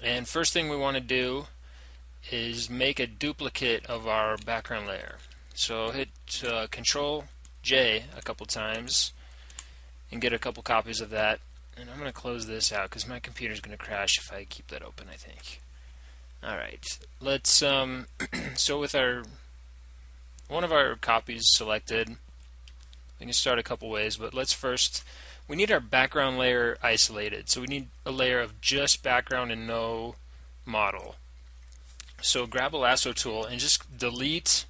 And first thing we want to do is make a duplicate of our background layer. So hit Control J a couple times and get a couple copies of that. And I'm going to close this out because my computer is going to crash if I keep that open, I think. Alright, let's so with our one of our copies selected, we can start a couple ways, but let's first, we need our background layer isolated. So we need a layer of just background and no model. So grab a lasso tool and just delete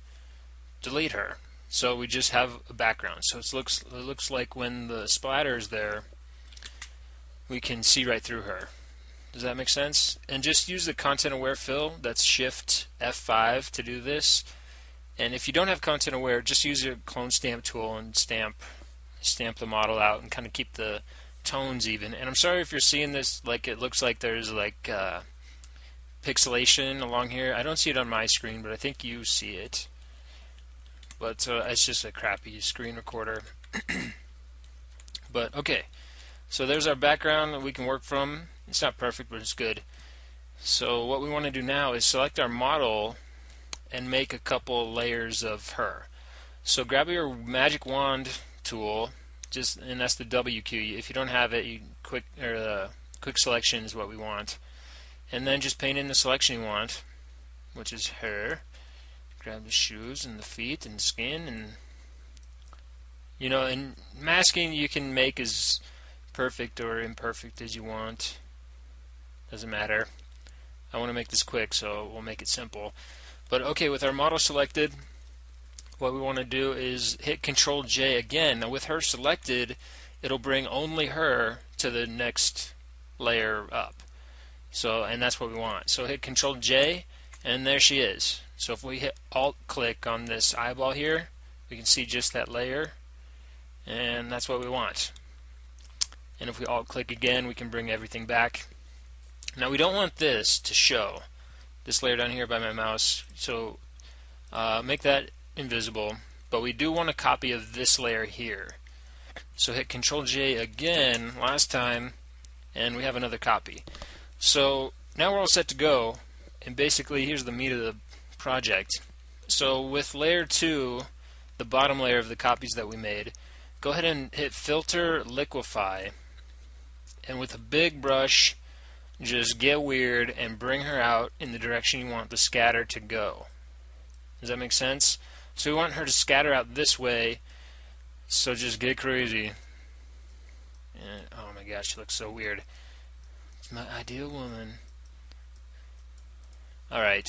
her. So we just have a background. So it looks like when the splatter is there, we can see right through her. Does that make sense? And just use the content aware fill. That's Shift F5 to do this. And if you don't have content aware, just use your clone stamp tool and stamp the model out and kind of keep the tones even. And I'm sorry if you're seeing this like it looks like there's like pixelation along here. I don't see it on my screen, but I think you see it. But it's just a crappy screen recorder. But okay, so there's our background that we can work from. It's not perfect, but it's good. So what we want to do now is select our model and make a couple layers of her. So grab your magic wand tool, and that's the W key. If you don't have it, quick selection is what we want. And then just paint in the selection you want, which is her. Grab the shoes and the feet and the skin, and and masking you can make as perfect or imperfect as you want. Doesn't matter. I want to make this quick, so we'll make it simple. But okay, with our model selected, what we want to do is hit Control J again. Now with her selected, it'll bring only her to the next layer up. So, and that's what we want. So hit Control J, and there she is. So if we hit Alt click on this eyeball here, we can see just that layer, and that's what we want. And if we Alt click again, we can bring everything back. Now we don't want this to show, this layer down here by my mouse, so make that invisible, but we do want a copy of this layer here. So hit Control J again, last time, and we have another copy. So now we're all set to go, and basically here's the meat of the project. So with layer 2, the bottom layer of the copies that we made, go ahead and hit Filter Liquify, and with a big brush, just get weird and bring her out in the direction you want the scatter to go. Does that make sense? So we want her to scatter out this way, so just get crazy. And, oh my gosh, she looks so weird. It's my ideal woman. Alright.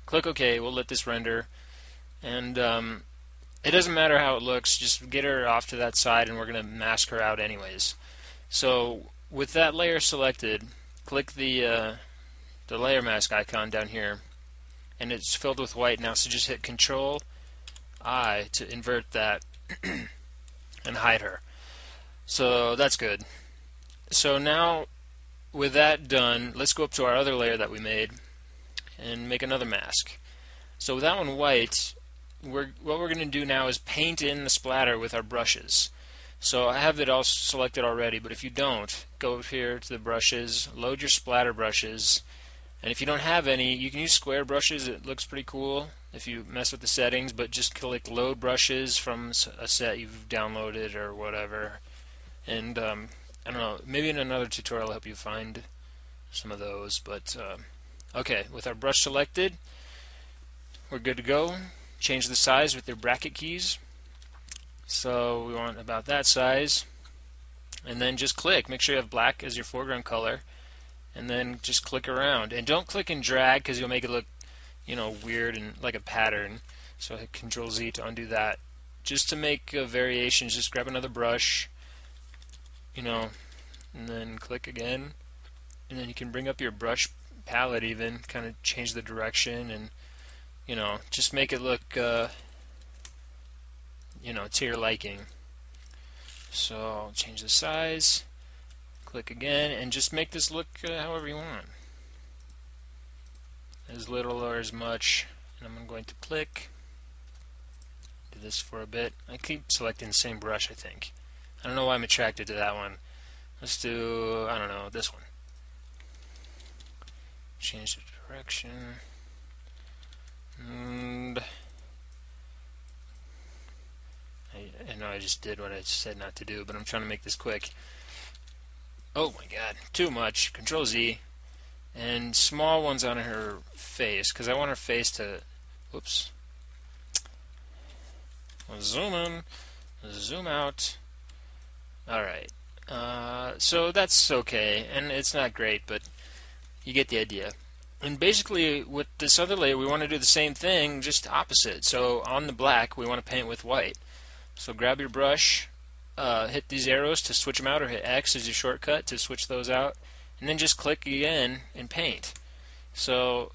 Click OK, we'll let this render. And it doesn't matter how it looks, just get her off to that side and we're going to mask her out anyways. So with that layer selected, click the layer mask icon down here, and it's filled with white now, so just hit Control I to invert that and hide her. So that's good. So now with that done, let's go up to our other layer that we made and make another mask. So with that one white, what we're going to do now is paint in the splatter with our brushes. So I have it all selected already, but if you don't, go up here to the brushes, load your splatter brushes, and if you don't have any, you can use square brushes. It looks pretty cool if you mess with the settings, but just click load brushes from a set you've downloaded or whatever. And I don't know, maybe in another tutorial I'll help you find some of those. But okay, with our brush selected, we're good to go. Change the size with your bracket keys. So we want about that size, and then just click. Make sure you have black as your foreground color, and then just click around. And don't click and drag because you'll make it look, weird and like a pattern. So hit Control Z to undo that. Just to make variations, just grab another brush, and then click again, and then you can bring up your brush palette even, kind of change the direction, and just make it look to your liking. So I'll change the size, click again, and just make this look however you want, as little or as much. And I'm going to click, do this for a bit. I keep selecting the same brush, I think. I don't know why I'm attracted to that one. Let's do, I don't know, this one. change the direction, and I know I just did what I said not to do, but I'm trying to make this quick. Oh my god, too much. Control Z, and small ones on her face, because I want her face to, whoops, zoom in, zoom out. Alright, so that's okay, and it's not great, but you get the idea. And basically, with this other layer, we want to do the same thing, just opposite. So on the black, we want to paint with white. So grab your brush, hit these arrows to switch them out, or hit X as your shortcut to switch those out, and then just click again and paint. So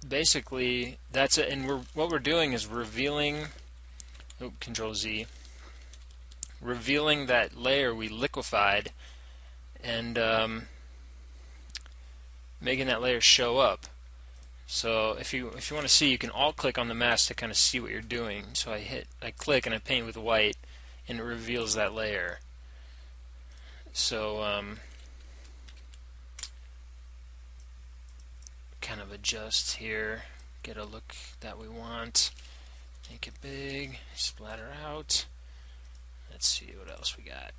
basically, that's it. And what we're doing is revealing, Control Z, revealing that layer we liquefied, and making that layer show up. So if you want to see, you can alt click on the mask to kind of see what you're doing. So I click and I paint with white, and it reveals that layer. So kind of adjust here, get a look that we want, make it big, splatter out. Let's see what else we got.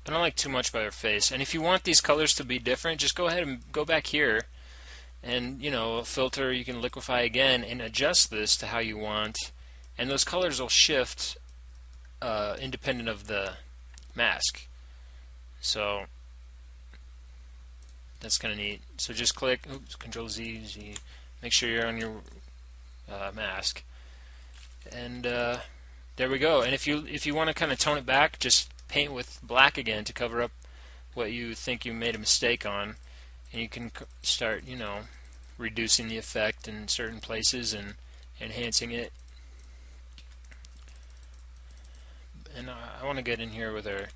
I don't like too much by her face. And if you want these colors to be different, just go ahead and go back here and, filter, you can liquefy again and adjust this to how you want. And those colors will shift independent of the mask. So that's kind of neat. So just click, Control Z, Z, make sure you're on your mask. And there we go. And if you want to kind of tone it back, just paint with black again to cover up what you think you made a mistake on, and you can start, reducing the effect in certain places and enhancing it. And I want to get in here with her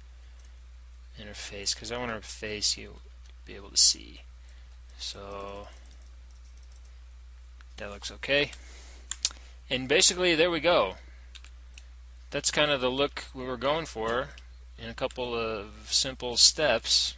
face, because I want her face you be able to see. So that looks okay. And basically, there we go. That's kind of the look we were going for in a couple of simple steps.